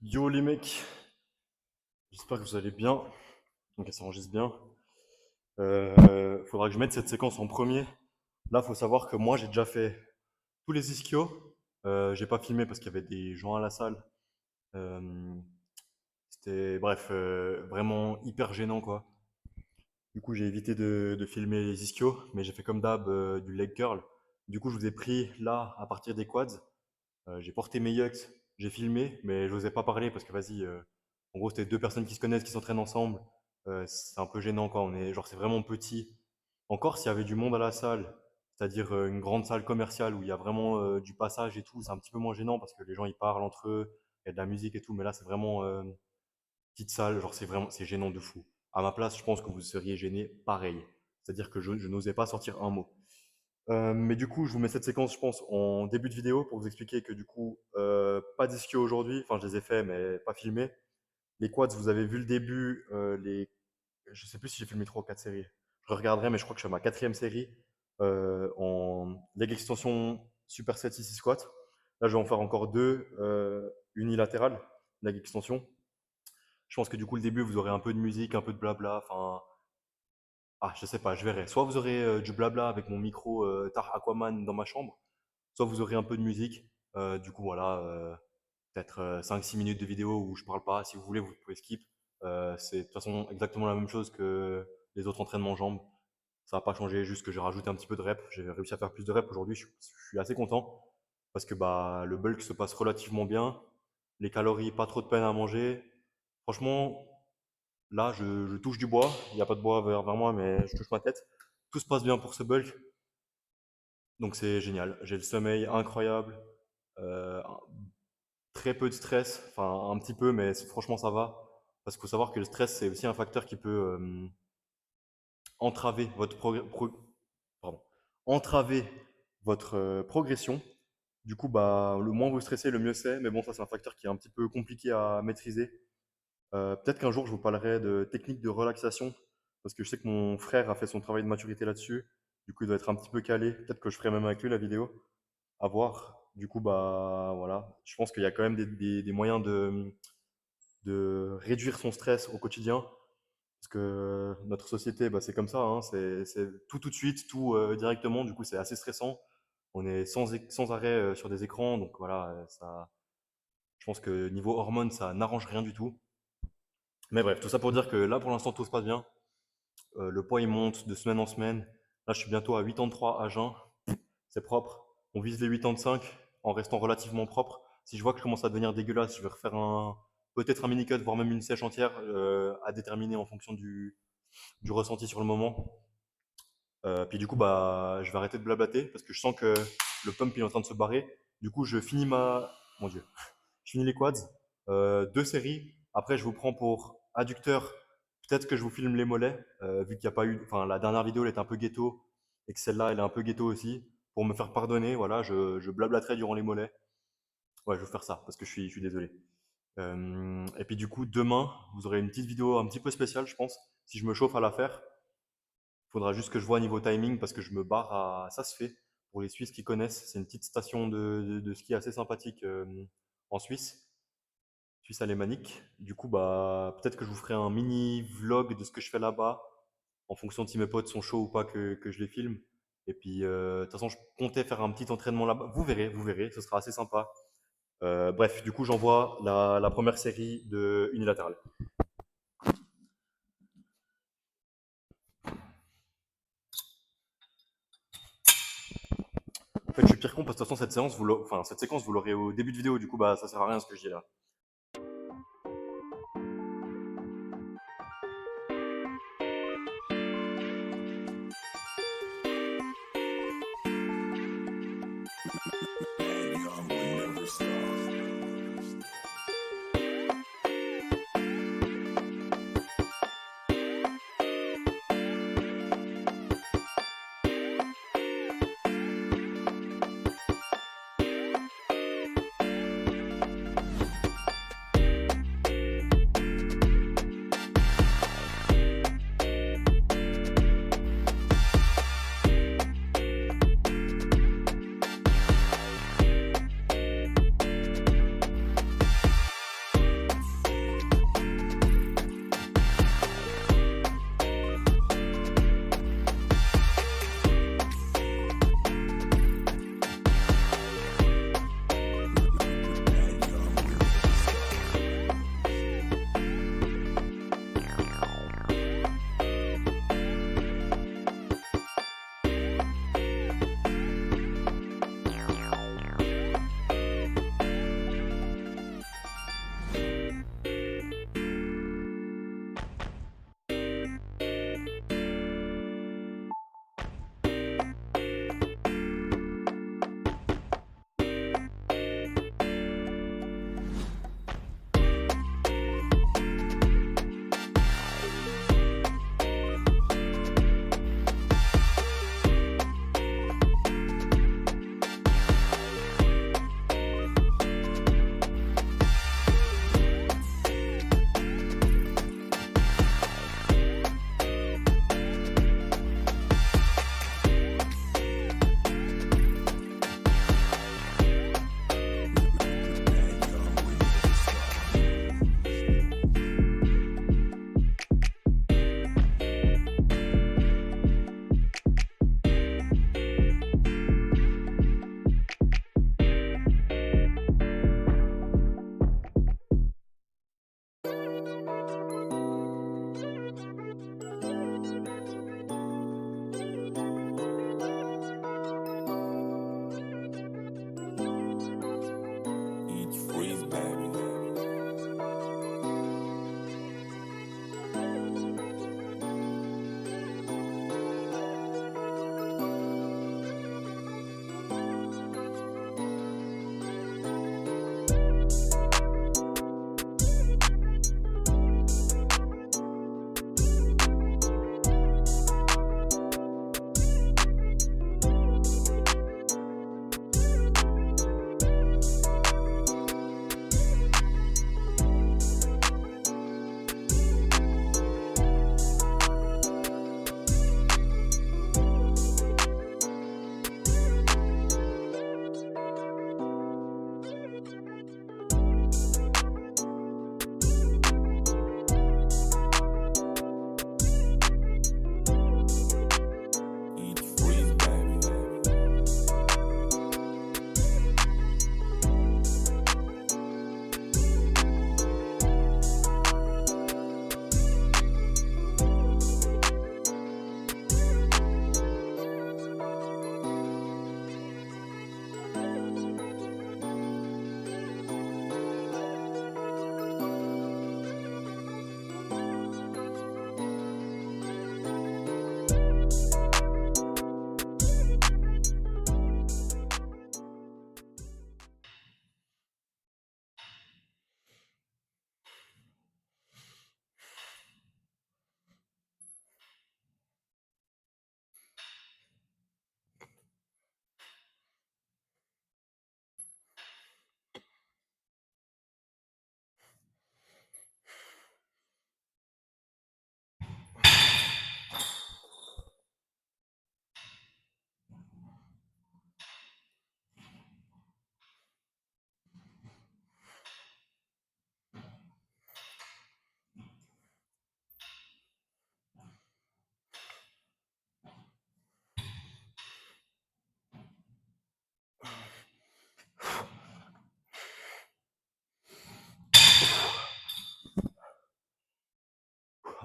Yo les mecs, j'espère que vous allez bien. Donc ça enregistre bien. Faudra que je mette cette séquence en premier. Là, faut savoir que moi j'ai déjà fait tous les ischios. J'ai pas filmé parce qu'il y avait des gens à la salle. Euh, C'était bref, vraiment hyper gênant quoi. Du coup j'ai évité de filmer les ischios, mais j'ai fait comme d'hab du leg curl. Du coup je vous ai pris là à partir des quads. J'ai porté mes yucks, j'ai filmé, mais j'osais pas parler parce que vas-y, en gros, c'était deux personnes qui se connaissent, qui s'entraînent ensemble. C'est un peu gênant quand on est, genre, c'est vraiment petit. Encore s'il y avait du monde à la salle, c'est-à-dire une grande salle commerciale où il y a vraiment du passage et tout, c'est un petit peu moins gênant parce que les gens ils parlent entre eux, il y a de la musique et tout, mais là c'est vraiment petite salle, genre c'est vraiment, c'est gênant de fou. À ma place, je pense que vous seriez gêné pareil. C'est-à-dire que je n'osais pas sortir un mot. Mais du coup, je vous mets cette séquence, je pense, en début de vidéo pour vous expliquer que du coup, pas d'ischio aujourd'hui. Enfin, je les ai faits, mais pas filmés. Les quads, vous avez vu le début. Je sais plus si j'ai filmé 3 ou 4 séries. Je regarderai, mais je crois que je suis à ma quatrième série en leg extension superset six squat. Là, je vais en faire encore deux unilatérales, leg extension. Je pense que du coup, le début, vous aurez un peu de musique, un peu de blabla. Enfin, je sais pas, je verrai. Soit vous aurez du blabla avec mon micro Tar Aquaman dans ma chambre, soit vous aurez un peu de musique. Du coup, voilà, peut-être 5-6 minutes de vidéo où je parle pas. Si vous voulez, vous pouvez skip. C'est de toute façon exactement la même chose que les autres entraînements jambes. Ça n'a pas changé, juste que j'ai rajouté un petit peu de reps. J'ai réussi à faire plus de reps aujourd'hui. Je suis assez content parce que bah, le bulk se passe relativement bien. Les calories, pas trop de peine à manger. Franchement, là, je touche du bois. Il n'y a pas de bois vers moi, mais je touche ma tête. Tout se passe bien pour ce bulk. Donc c'est génial. J'ai le sommeil incroyable. Euh, Très peu de stress. Enfin, un petit peu, mais franchement, ça va. Parce qu'il faut savoir que le stress, c'est aussi un facteur qui peut entraver votre pardon, entraver votre progression. Du coup, bah, le moins vous stressez, le mieux c'est. Mais bon, ça, c'est un facteur qui est un petit peu compliqué à maîtriser. Peut-être qu'un jour, je vous parlerai de techniques de relaxation, parce que je sais que mon frère a fait son travail de maturité là-dessus. Du coup, il doit être un petit peu calé. Peut-être que je ferai même avec lui la vidéo. À voir. Du coup, bah voilà. Je pense qu'il y a quand même des moyens de réduire son stress au quotidien. Parce que notre société, bah, c'est comme ça. Hein. C'est tout tout de suite, tout directement. Du coup, c'est assez stressant. On est sans arrêt sur des écrans. Donc voilà, ça, je pense que niveau hormones, ça n'arrange rien du tout. Mais bref, tout ça pour dire que là, pour l'instant, tout se passe bien. Le poids, il monte de semaine en semaine. Là, je suis bientôt à 83 à jeun. C'est propre. On vise les 85 en restant relativement propre. Si je vois que je commence à devenir dégueulasse, je vais refaire peut-être un mini-cut, voire même une sèche entière à déterminer en fonction du ressenti sur le moment. Puis du coup, bah, je vais arrêter de blablater parce que je sens que le pump il est en train de se barrer. Du coup, je finis Mon Dieu. Je finis les quads, deux séries. Après, je vous prends pour adducteur. Peut-être que je vous filme les mollets, vu qu'il n'y a pas eu. Enfin, la dernière vidéo, elle est un peu ghetto, et que celle-là, elle est un peu ghetto aussi. Pour me faire pardonner, voilà, je blablaterai durant les mollets. Ouais, je vais faire ça, parce que je suis désolé. Et puis du coup, demain, vous aurez une petite vidéo un petit peu spéciale, je pense. Si je me chauffe à la faire, il faudra juste que je vois niveau timing, parce que je me barre à. Ça se fait. Pour les Suisses qui connaissent, c'est une petite station de ski assez sympathique en Suisse. Suisse alémanique. Du coup, bah, peut-être que je vous ferai un mini vlog de ce que je fais là-bas, en fonction de si mes potes sont chauds ou pas que je les filme. Et puis, de toute façon, je comptais faire un petit entraînement là-bas. Vous verrez, ce sera assez sympa. Bref, du coup, j'envoie la première série de unilatéral. En fait, je suis pire con parce que de toute façon, enfin, cette séquence, vous l'aurez au début de vidéo. Du coup, bah, ça sert à rien ce que je dis là.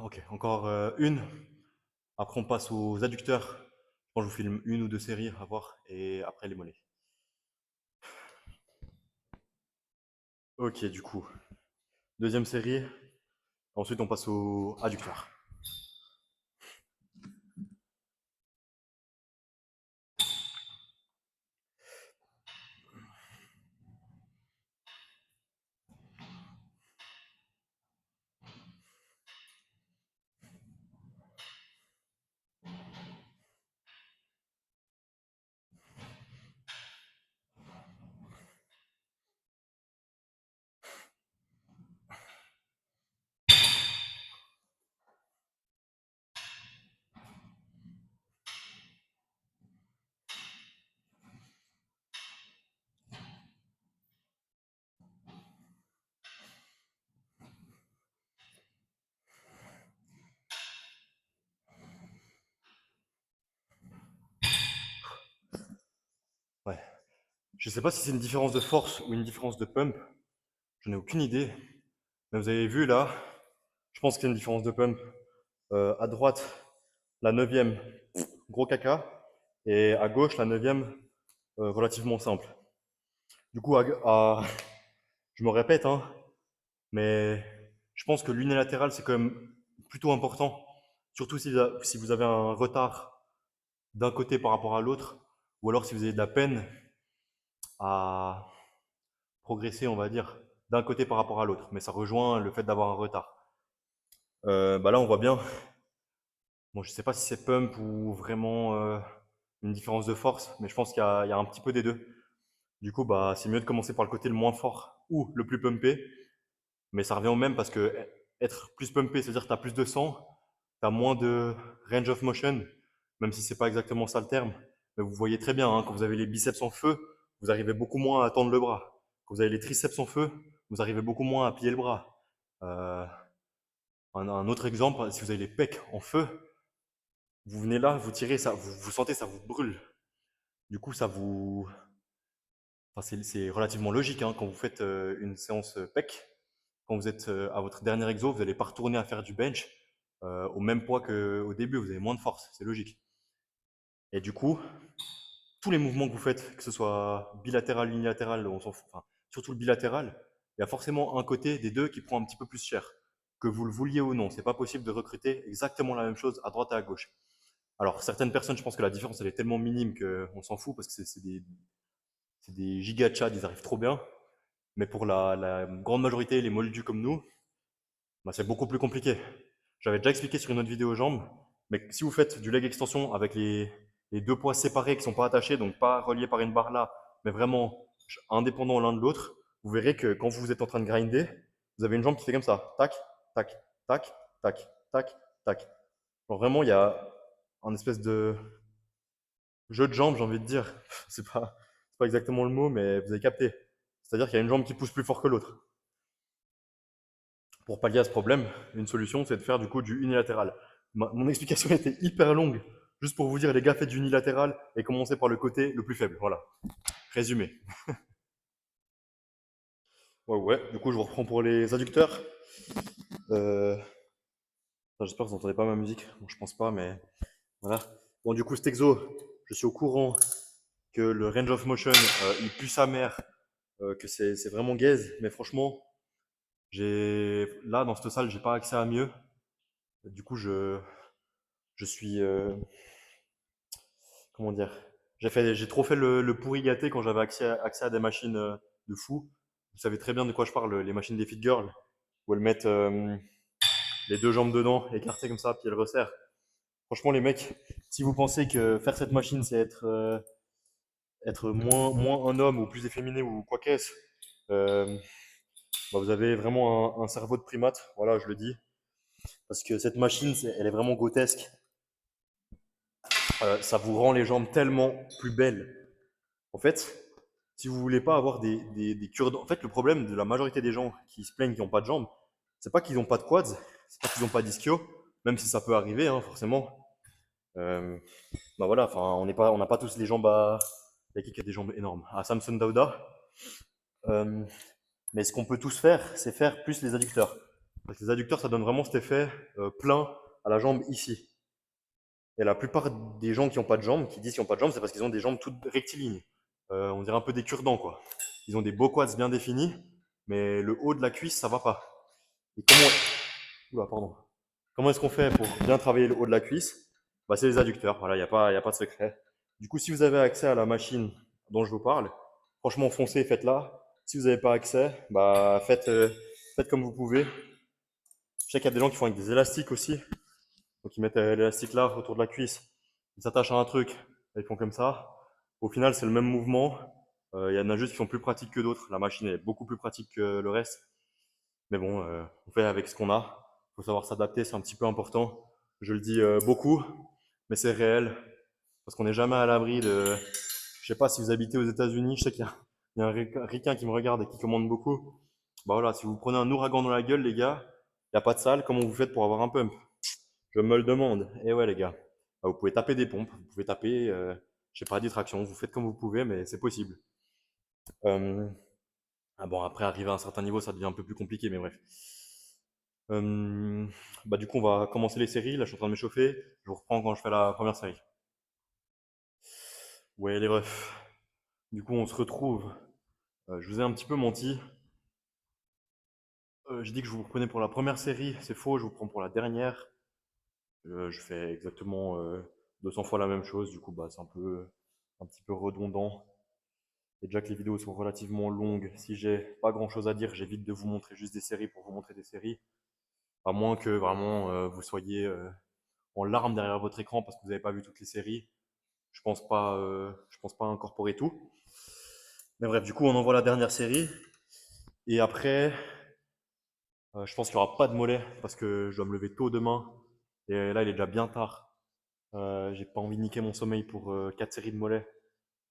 Ok, encore une. Après, on passe aux adducteurs. Je pense que je vous filme une ou deux séries à voir. Et après, les mollets. Ok, du coup. Deuxième série. Ensuite, on passe aux adducteurs. Ouais. Je sais pas si c'est une différence de force ou une différence de pump. J'en ai aucune idée. Mais vous avez vu là, je pense qu'il y a une différence de pump. À droite, la neuvième, gros caca. Et à gauche, la neuvième, relativement simple. Du coup, je me répète, hein, mais je pense que l'unilatéral, c'est quand même plutôt important. Surtout si vous avez un retard d'un côté par rapport à l'autre, ou alors si vous avez de la peine à progresser, on va dire, d'un côté par rapport à l'autre. Mais ça rejoint le fait d'avoir un retard. Bah là, on voit bien. Bon, je sais pas si c'est pump ou vraiment une différence de force, mais je pense qu'il y a un petit peu des deux. Du coup, bah, c'est mieux de commencer par le côté le moins fort ou le plus pumpé. Mais ça revient au même parce que être plus pumpé, c'est-à-dire que tu as plus de sang, tu as moins de range of motion, même si c'est pas exactement ça le terme. Mais vous voyez très bien, hein, quand vous avez les biceps en feu, vous arrivez beaucoup moins à tendre le bras. Quand vous avez les triceps en feu, vous arrivez beaucoup moins à plier le bras. Euh, un autre exemple, si vous avez les pecs en feu, vous venez là, vous tirez, ça, vous sentez, ça vous brûle. Du coup, enfin, c'est relativement logique hein, quand vous faites une séance pec. Quand vous êtes à votre dernier exo, vous n'allez pas retourner à faire du bench au même poids qu'au début. Vous avez moins de force, c'est logique. Et du coup, tous les mouvements que vous faites, que ce soit bilatéral, unilatéral, on s'en fout, enfin, surtout le bilatéral, il y a forcément un côté des deux qui prend un petit peu plus cher. Que vous le vouliez ou non, c'est pas possible de recruter exactement la même chose à droite et à gauche. Alors, certaines personnes, je pense que la différence, elle est tellement minime qu'on s'en fout parce que c'est des giga chats, ils arrivent trop bien. Mais pour la grande majorité, les moldus comme nous, bah, c'est beaucoup plus compliqué. J'avais déjà expliqué sur une autre vidéo aux jambes, mais si vous faites du leg extension avec les deux poids séparés qui ne sont pas attachés, donc pas reliés par une barre là, mais vraiment indépendants l'un de l'autre, vous verrez que quand vous êtes en train de grinder, vous avez une jambe qui fait comme ça. Tac, tac, tac, tac, tac, tac. Genre vraiment, il y a un espèce de jeu de jambes, j'ai envie de dire. C'est pas exactement le mot, mais vous avez capté. C'est-à-dire qu'il y a une jambe qui pousse plus fort que l'autre. Pour pallier à ce problème, une solution, c'est de faire du coup du unilatéral. Mon explication était hyper longue. Juste pour vous dire, les gars, faites du unilatéral et commencez par le côté le plus faible. Voilà. Résumé. Ouais, ouais. Du coup, je reprends pour les adducteurs. Euh... J'espère que vous n'entendez pas ma musique. Bon, je pense pas, mais voilà. Bon, du coup, cet exo, je suis au courant que le range of motion, il pue sa mère, que c'est vraiment gaze. Mais franchement, là, dans cette salle, j'ai pas accès à mieux. Du coup, je suis, comment dire, j'ai trop fait le pourri gâté quand j'avais accès à des machines de fou. Vous savez très bien de quoi je parle, les machines des fit girls, où elles mettent les deux jambes dedans, écartées comme ça, puis elles resserrent. Franchement, les mecs, si vous pensez que faire cette machine, c'est être moins un homme ou plus efféminé ou quoi qu'est-ce, euh, bah, vous avez vraiment un cerveau de primate, voilà, je le dis. Parce que cette machine, elle est vraiment grotesque. Ça vous rend les jambes tellement plus belles. En fait, si vous voulez pas avoir des cure-dents, en fait, le problème de la majorité des gens qui se plaignent qu'ils n'ont pas de jambes, c'est pas qu'ils n'ont pas de quads, c'est pas qu'ils n'ont pas d'ischio, même si ça peut arriver, hein, forcément. Euh, Bah voilà, enfin, on n'a pas tous les jambes à. Il y a qui a des jambes énormes? À Samson Dauda. Euh, mais ce qu'on peut tous faire, c'est faire plus les adducteurs. Parce que les adducteurs, ça donne vraiment cet effet plein à la jambe ici. Et la plupart des gens qui n'ont pas de jambes, qui disent qu'ils n'ont pas de jambes, c'est parce qu'ils ont des jambes toutes rectilignes. On dirait un peu des cure-dents, quoi. Ils ont des beaux quads bien définis, mais le haut de la cuisse, ça va pas. Et Oula, pardon. Comment est-ce qu'on fait pour bien travailler le haut de la cuisse? Bah, c'est les adducteurs, voilà, y a pas de secret. Du coup, si vous avez accès à la machine dont je vous parle, franchement, foncez, faites-la. Si vous n'avez pas accès, bah, faites comme vous pouvez. Je sais qu'il y a des gens qui font avec des élastiques aussi. Donc ils mettent l'élastique là autour de la cuisse, ils s'attachent à un truc, et ils font comme ça. Au final, c'est le même mouvement. Il y en a juste qui sont plus pratiques que d'autres. La machine est beaucoup plus pratique que le reste. Mais bon, on fait avec ce qu'on a. Il faut savoir s'adapter, c'est un petit peu important. Je le dis beaucoup, mais c'est réel. Parce qu'on n'est jamais à l'abri de. Je sais pas si vous habitez aux États-Unis, je sais qu'il y a un ricain qui me regarde et qui commande beaucoup. Bah voilà, si vous prenez un ouragan dans la gueule, les gars, il n'y a pas de salle, comment vous faites pour avoir un pump? Je me le demande. Et ouais, les gars. Ah, vous pouvez taper des pompes, vous pouvez taper, je sais pas, des tractions, vous faites comme vous pouvez, mais c'est possible. Euh, ah bon, après, arriver à un certain niveau, ça devient un peu plus compliqué, mais bref. Euh, Bah, du coup, on va commencer les séries. Là, je suis en train de m'échauffer. Je vous reprends quand je fais la première série. Ouais, les refs. Du coup, on se retrouve. Je vous ai un petit peu menti. J'ai dit que je vous reprenais pour la première série. C'est faux, je vous prends pour la dernière. Je fais exactement 200 fois la même chose. Du coup, bah, c'est un petit peu redondant. Et déjà que les vidéos sont relativement longues, si j'ai pas grand chose à dire, j'évite de vous montrer juste des séries pour vous montrer des séries. À moins que vraiment vous soyez en larmes derrière votre écran parce que vous n'avez pas vu toutes les séries. Je pense pas incorporer tout. Mais bref, du coup, on envoie la dernière série. Et après, je pense qu'il n'y aura pas de mollet parce que je dois me lever tôt demain. Et là, il est déjà bien tard. J'ai pas envie de niquer mon sommeil pour 4 séries de mollets.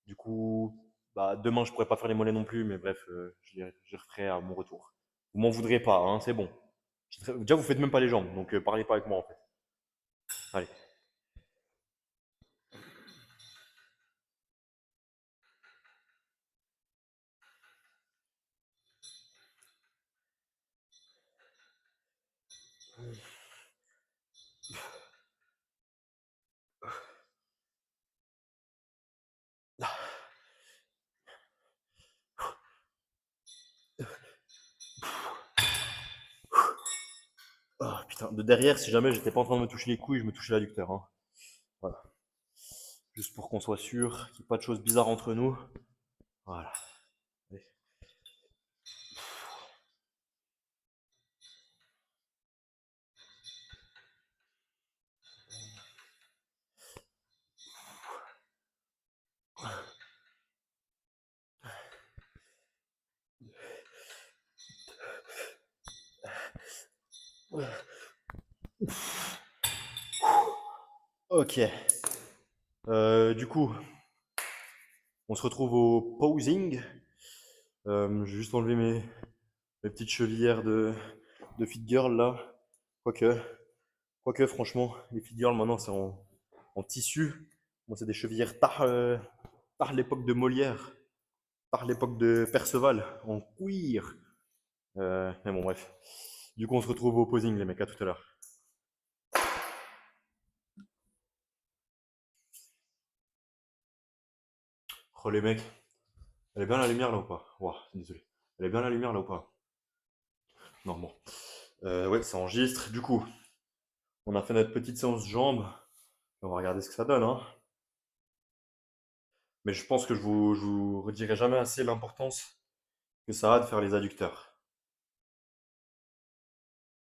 Du coup, bah, demain, je pourrais pas faire les mollets non plus, mais bref, je les referai à mon retour. Vous m'en voudrez pas, hein, c'est bon. Déjà, vous faites même pas les jambes, donc parlez pas avec moi en fait. Allez. Ah, putain, de derrière, si jamais j'étais pas en train de me toucher les couilles, je me touchais l'adducteur. Hein. Voilà. Juste pour qu'on soit sûr qu'il n'y ait pas de choses bizarres entre nous. Voilà. Allez. Ok. Du coup, on se retrouve au posing. J'ai juste enlevé mes petites chevillères de fit girl là. Quoique, quoique franchement, les fit girls maintenant c'est en tissu. Moi, c'est des chevillères tard l'époque de Molière, tard l'époque de Perceval, en cuir. Mais bon, bref. Du coup, on se retrouve au posing, les mecs, à tout à l'heure. Oh, les mecs, elle est bien la lumière là ou pas? Ouah, désolé. Elle est bien la lumière là ou pas? Non, bon. Ouais, ça enregistre. Du coup, on a fait notre petite séance jambes. On va regarder ce que ça donne, hein. Mais je pense que je vous redirai jamais assez l'importance que ça a de faire les adducteurs.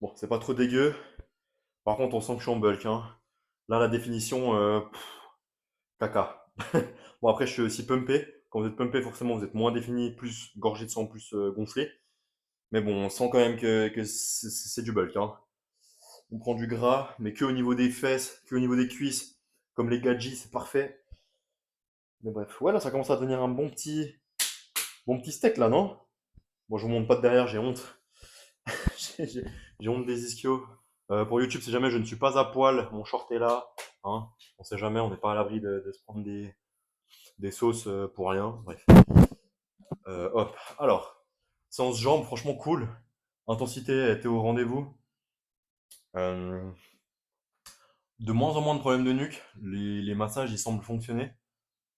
Bon, c'est pas trop dégueu. Par contre, on sent que je suis en bulk, hein. Là, la définition, caca. Bon, après, je suis aussi pumpé. Quand vous êtes pumpé, forcément, vous êtes moins défini, plus gorgé de sang, plus gonflé. Mais bon, on sent quand même que c'est du bulk, hein. On prend du gras, mais que au niveau des fesses, que au niveau des cuisses. Comme les gadgets, c'est parfait. Mais bref, ouais, là, ça commence à devenir un bon petit steak, là, non? Bon, je vous montre pas de derrière, j'ai honte. J'ai honte des ischios. Pour YouTube, si jamais je ne suis pas à poil, mon short est là. Hein. On sait jamais, on n'est pas à l'abri de se prendre des sauces pour rien. Bref. Hop. Alors, séance jambes, franchement cool. Intensité était au rendez-vous. Euh, de moins en moins de problèmes de nuque. Les massages, ils semblent fonctionner.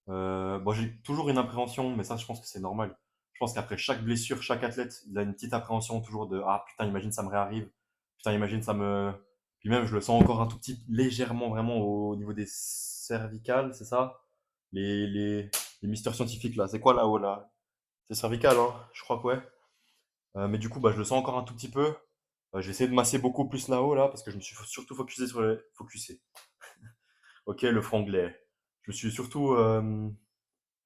Bon, j'ai toujours une appréhension, mais ça, je pense que c'est normal. Je pense qu'après chaque blessure, chaque athlète, il a une petite appréhension toujours de ah putain, imagine ça me réarrive. Putain, imagine ça me. Puis même, je le sens encore un tout petit, légèrement vraiment au niveau des cervicales, c'est ça? Les mystères scientifiques là, c'est quoi là-haut là? C'est cervical, hein? Je crois que ouais. Mais du coup, bah, je le sens encore un tout petit peu. J'ai essayé de masser beaucoup plus là-haut là, parce que je me suis surtout focusé sur les. Focusé. Ok, le franglais. Je me suis surtout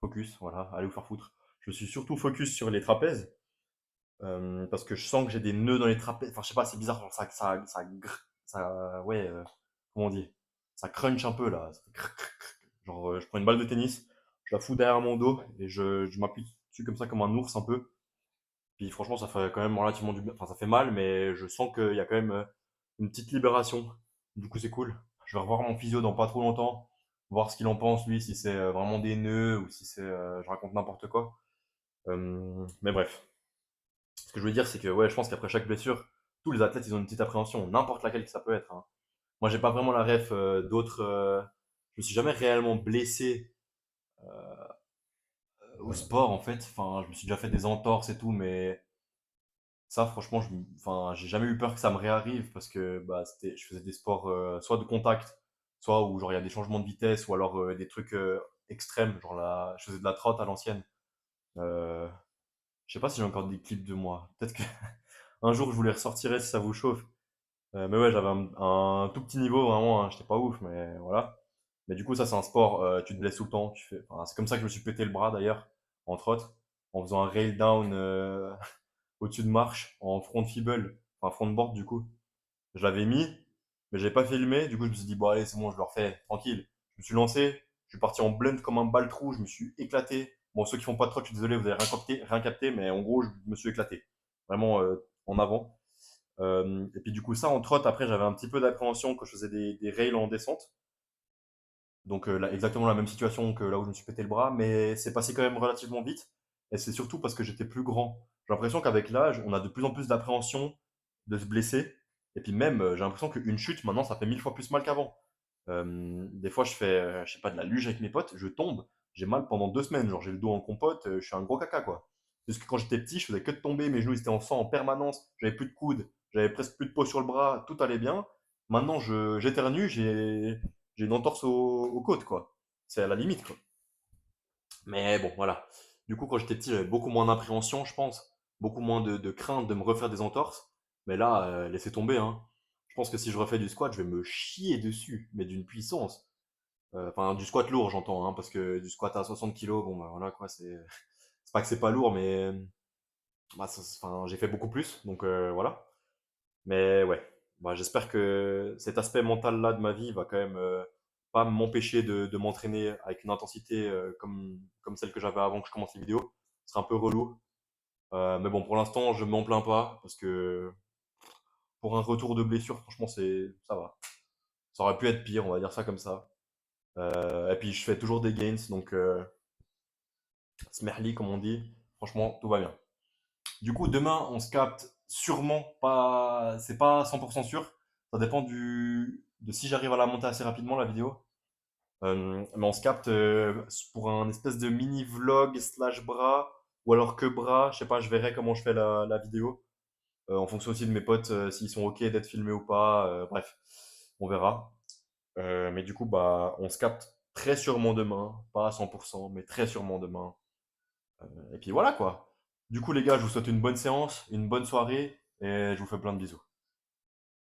focus, voilà, allez vous faire foutre. Je me suis surtout focus sur les trapèzes, parce que je sens que j'ai des nœuds dans les trapèzes. Enfin, je sais pas, c'est bizarre, genre, ouais, comment on dit? Ça crunch un peu là. Ça fait genre, je prends une balle de tennis, je la fous derrière mon dos et je m'appuie dessus comme ça, comme un ours un peu. Puis franchement, ça fait quand même relativement du bien. Enfin, ça fait mal, mais je sens qu'il y a quand même une petite libération. Du coup, c'est cool. Je vais revoir mon physio dans pas trop longtemps, voir ce qu'il en pense, lui, si c'est vraiment des nœuds ou si c'est je raconte n'importe quoi. Mais bref. Ce que je veux dire, c'est que ouais, je pense qu'après chaque blessure, tous les athlètes, ils ont une petite appréhension, n'importe laquelle que ça peut être, hein. Moi, j'ai pas vraiment la ref d'autres. Je me suis jamais réellement blessé au sport, en fait. Enfin, je me suis déjà fait des entorses et tout, mais ça, franchement, enfin, j'ai jamais eu peur que ça me réarrive parce que bah, je faisais des sports soit de contact, soit où genre il y a des changements de vitesse, ou alors des trucs extrêmes, genre là, je faisais de la trotte à l'ancienne. Euh, je sais pas si j'ai encore des clips de moi. Peut-être que un jour je vous les ressortirai si ça vous chauffe. Mais ouais, j'avais un tout petit niveau vraiment, hein, j'étais pas ouf, mais voilà. Mais du coup, ça c'est un sport, tu te blesses tout le temps. Enfin, c'est comme ça que je me suis pété le bras d'ailleurs, en trotte, en faisant un rail down au-dessus de marche en front fibble, enfin front board du coup. Je l'avais mis, mais j'avais pas filmé. Du coup, je me suis dit, bon, allez, c'est bon, je le refais, tranquille. Je me suis lancé, je suis parti en blend comme un baltrou, je me suis éclaté. Bon, ceux qui font pas de trotte, je suis désolé, vous avez rien capté, mais en gros, je me suis éclaté. Vraiment en avant. Et puis, du coup, ça, en trotte, après, j'avais un petit peu d'appréhension quand je faisais des rails en descente. Donc là, exactement la même situation que là où je me suis pété le bras, mais c'est passé quand même relativement vite. Et c'est surtout parce que j'étais plus grand. J'ai l'impression qu'avec l'âge, on a de plus en plus d'appréhension de se blesser. Et puis même, j'ai l'impression qu'une chute, maintenant, ça fait 1000 fois plus mal qu'avant. Des fois, je fais, je sais pas, de la luge avec mes potes, je tombe, j'ai mal pendant 2 semaines. Genre, j'ai le dos en compote, je suis un gros caca, quoi. Parce que quand j'étais petit, je faisais que de tomber, mes genoux ils étaient en sang en permanence, j'avais plus de coude, j'avais presque plus de peau sur le bras, tout allait bien. Maintenant, j'éternue, j'ai une entorse aux côtes, quoi. C'est à la limite, quoi. Mais bon, voilà. Du coup, quand j'étais petit, j'avais beaucoup moins d'appréhension, je pense. Beaucoup moins de crainte de me refaire des entorses. Mais là, laissez tomber, hein. Je pense que si je refais du squat, je vais me chier dessus, mais d'une puissance. Enfin, du squat lourd, j'entends, hein, parce que du squat à 60 kilos, bon, bah voilà, quoi, c'est pas que c'est pas lourd, mais bah, enfin, j'ai fait beaucoup plus, donc voilà. Mais ouais, bah, j'espère que cet aspect mental-là de ma vie va quand même pas m'empêcher de m'entraîner avec une intensité comme celle que j'avais avant que je commence les vidéos. Ce serait un peu relou. Mais bon, pour l'instant, je m'en plains pas parce que pour un retour de blessure, franchement, ça va. Ça aurait pu être pire, on va dire ça comme ça. Et puis, je fais toujours des gains, donc smerly, comme on dit. Franchement, tout va bien. Du coup, demain, on se capte sûrement pas. C'est pas 100% sûr. Ça dépend de si j'arrive à la monter assez rapidement, la vidéo. Mais on se capte pour un espèce de mini vlog slash bras, ou alors que bras. Je sais pas, je verrai comment je fais la vidéo. En fonction aussi de mes potes, s'ils sont OK d'être filmés ou pas. Bref, on verra. Mais du coup, bah, on se capte très sûrement demain. Pas à 100%, mais très sûrement demain. Et puis voilà quoi. Du coup, les gars, je vous souhaite une bonne séance, une bonne soirée, et je vous fais plein de bisous.